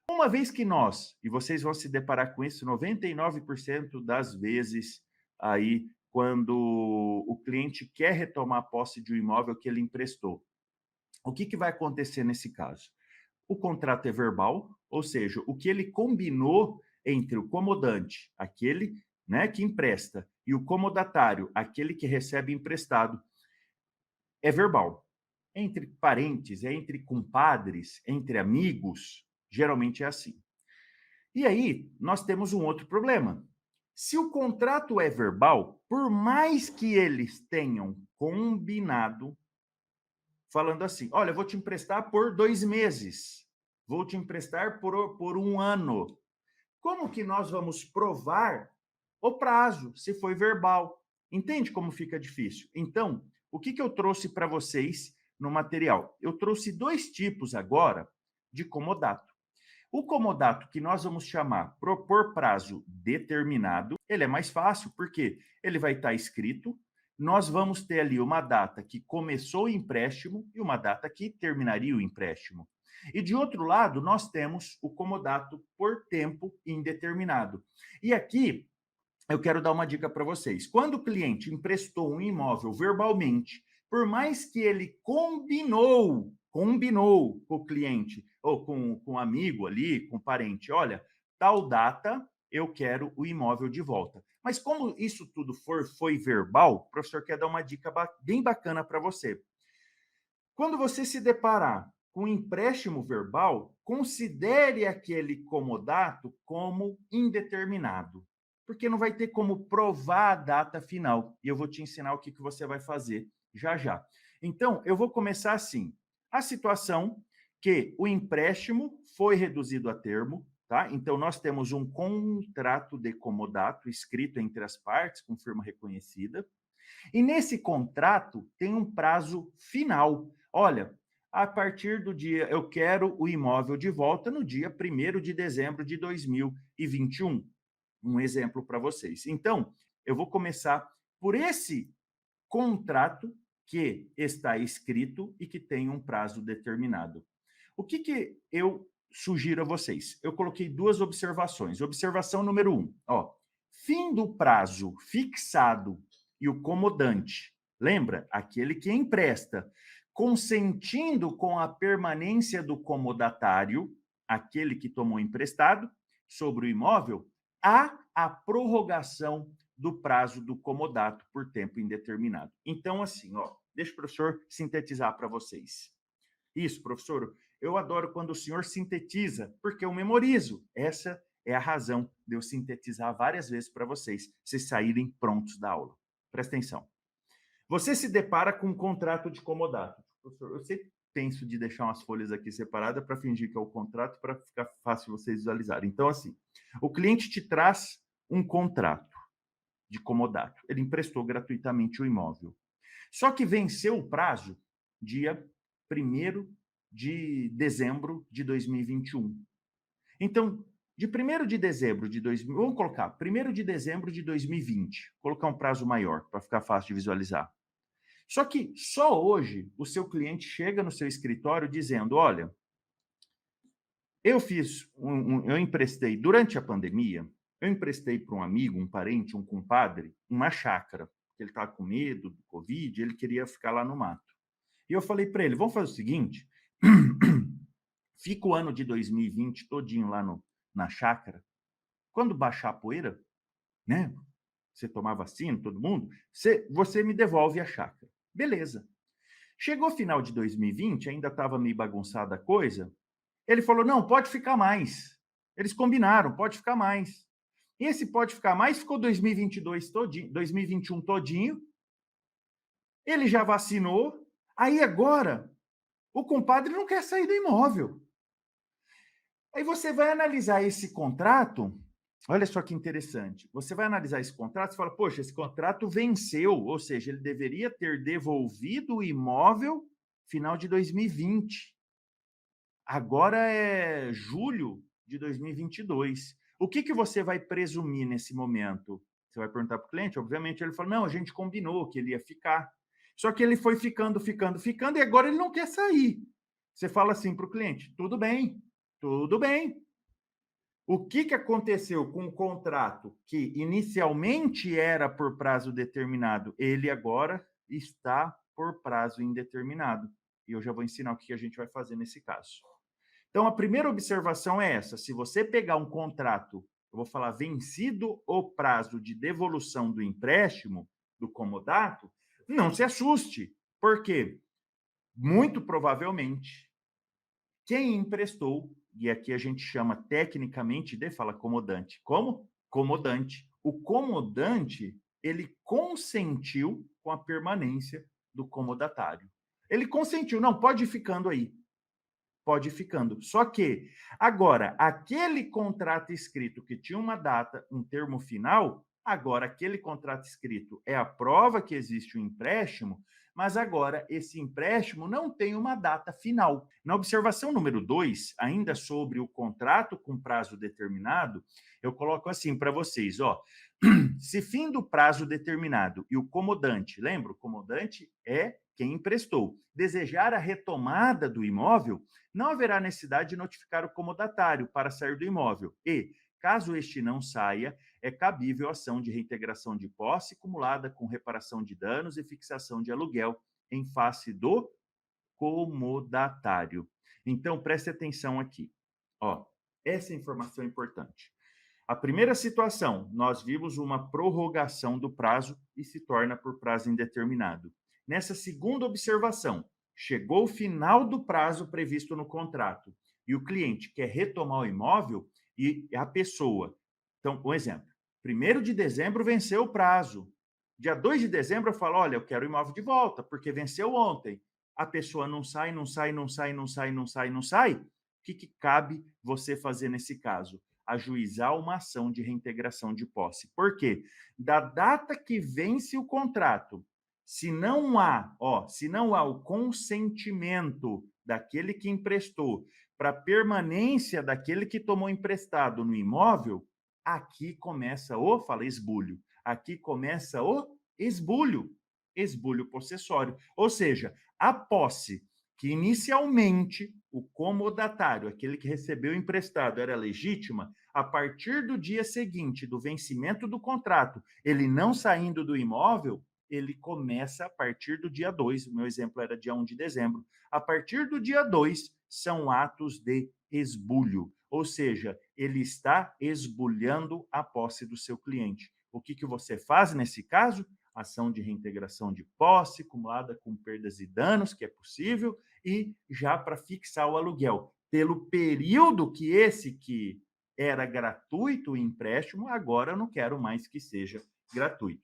Uma vez que nós, e vocês vão se deparar com isso 99% das vezes aí, quando o cliente quer retomar a posse de um imóvel que ele emprestou. O que vai acontecer nesse caso? O contrato é verbal, ou seja, o que ele combinou entre o comodante, aquele, né, que empresta, e o comodatário, aquele que recebe emprestado, é verbal. Entre parentes, entre compadres, entre amigos, geralmente é assim. E aí, nós temos um outro problema. Se o contrato é verbal, por mais que eles tenham combinado, falando assim: olha, eu vou te emprestar por 2 meses, vou te emprestar por um ano. Como que nós vamos provar o prazo, se foi verbal? Entende como fica difícil? Então, o que eu trouxe para vocês no material? Eu trouxe 2 tipos agora de comodato. O comodato que nós vamos chamar propor prazo determinado, ele é mais fácil porque ele vai estar escrito, nós vamos ter ali uma data que começou o empréstimo e uma data que terminaria o empréstimo. E de outro lado, nós temos o comodato por tempo indeterminado. E aqui eu quero dar uma dica para vocês. Quando o cliente emprestou um imóvel verbalmente, por mais que ele combinou com o cliente, ou com um amigo ali, com um parente, olha, tal data eu quero o imóvel de volta. Mas como isso tudo foi verbal, o professor quer dar uma dica bem bacana para você. Quando você se deparar com um empréstimo verbal, considere aquele comodato como indeterminado, porque não vai ter como provar a data final. E eu vou te ensinar o que você vai fazer já já. Então, eu vou começar assim. A situação que o empréstimo foi reduzido a termo, tá? Então, nós temos um contrato de comodato escrito entre as partes, com firma reconhecida. E nesse contrato tem um prazo final. Olha, a partir do dia, eu quero o imóvel de volta no dia 1º de dezembro de 2021. Um exemplo para vocês. Então, eu vou começar por esse contrato que está escrito e que tem um prazo determinado. O que eu sugiro a vocês? Eu coloquei 2 observações. Observação número 1, ó, fim do prazo fixado e o comodante, lembra? Aquele que empresta, consentindo com a permanência do comodatário, aquele que tomou emprestado, sobre o imóvel, há a prorrogação do prazo do comodato por tempo indeterminado. Então, assim, ó, deixa o professor sintetizar para vocês. Isso, professor, eu adoro quando o senhor sintetiza, porque eu memorizo. Essa é a razão de eu sintetizar várias vezes para vocês saírem prontos da aula. Presta atenção. Você se depara com um contrato de comodato. Professor, eu sempre penso de deixar umas folhas aqui separadas para fingir que é o contrato, para ficar fácil vocês visualizarem. Então, assim, o cliente te traz um contrato de comodato. Ele emprestou gratuitamente o imóvel. Só que venceu o prazo dia 1º de dezembro de 2021. Então, de 1º de dezembro de 2000, vamos colocar 1º de dezembro de 2020, colocar um prazo maior para ficar fácil de visualizar. Só que só hoje o seu cliente chega no seu escritório dizendo: olha, eu emprestei durante a pandemia, eu emprestei para um amigo, um parente, um compadre, uma chácara. Ele estava com medo do Covid, ele queria ficar lá no mato. E eu falei para ele: vamos fazer o seguinte, fica o ano de 2020 todinho lá na chácara. Quando baixar a poeira, né? Você tomar vacina, todo mundo, você me devolve a chácara. Beleza. Chegou final de 2020, ainda estava meio bagunçada a coisa. Ele falou: não, pode ficar mais. Eles combinaram, pode ficar mais. E esse pode ficar mais ficou 2022 todinho, 2021 todinho. Ele já vacinou. Aí agora, o compadre não quer sair do imóvel. Aí você vai analisar esse contrato. Olha só que interessante. Você vai analisar esse contrato e fala: poxa, esse contrato venceu, ou seja, ele deveria ter devolvido o imóvel final de 2020. Agora é julho de 2022. O que você vai presumir nesse momento? Você vai perguntar para o cliente? Obviamente, ele fala: não, a gente combinou que ele ia ficar. Só que ele foi ficando, e agora ele não quer sair. Você fala assim para o cliente: tudo bem, tudo bem. O que que aconteceu com o contrato que inicialmente era por prazo determinado? Ele agora está por prazo indeterminado. E eu já vou ensinar o que a gente vai fazer nesse caso. Então, a primeira observação é essa: se você pegar um contrato, eu vou falar vencido o prazo de devolução do empréstimo, do comodato, não se assuste. Por quê? Muito provavelmente, quem emprestou, e aqui a gente chama tecnicamente de, fala comodante. Como? Comodante. O comodante, ele consentiu com a permanência do comodatário. Ele consentiu, não, pode ir ficando aí. Pode ir ficando. Só que, agora, aquele contrato escrito que tinha uma data, um termo final, agora aquele contrato escrito é a prova que existe o empréstimo, mas agora esse empréstimo não tem uma data final. Na observação número 2, ainda sobre o contrato com prazo determinado, eu coloco assim para vocês, ó. Se fim do prazo determinado e o comodante, lembra? O comodante é quem emprestou, desejar a retomada do imóvel, não haverá necessidade de notificar o comodatário para sair do imóvel e, caso este não saia, é cabível ação de reintegração de posse acumulada com reparação de danos e fixação de aluguel em face do comodatário. Então, preste atenção aqui. Ó, essa informação é importante. A primeira situação, nós vimos uma prorrogação do prazo e se torna por prazo indeterminado. Nessa segunda observação, chegou o final do prazo previsto no contrato e o cliente quer retomar o imóvel e a pessoa. Então, um exemplo. 1º de dezembro venceu o prazo. Dia 2 de dezembro eu falo, olha, eu quero o imóvel de volta, porque venceu ontem. A pessoa não sai, não sai, não sai, não sai, não sai, não sai. O que cabe você fazer nesse caso? Ajuizar uma ação de reintegração de posse. Por quê? Da data que vence o contrato, se não há o consentimento daquele que emprestou para permanência daquele que tomou emprestado no imóvel, aqui começa esbulho. Aqui começa o esbulho possessório. Ou seja, a posse que inicialmente o comodatário, aquele que recebeu emprestado, era legítima, a partir do dia seguinte do vencimento do contrato, ele não saindo do imóvel, ele começa a partir do dia 2. O meu exemplo era dia 1 de dezembro. A partir do dia 2, são atos de esbulho, ou seja, ele está esbulhando a posse do seu cliente. O que você faz nesse caso? Ação de reintegração de posse, acumulada com perdas e danos, que é possível, e já para fixar o aluguel. Pelo período que esse que era gratuito o empréstimo, agora eu não quero mais que seja gratuito.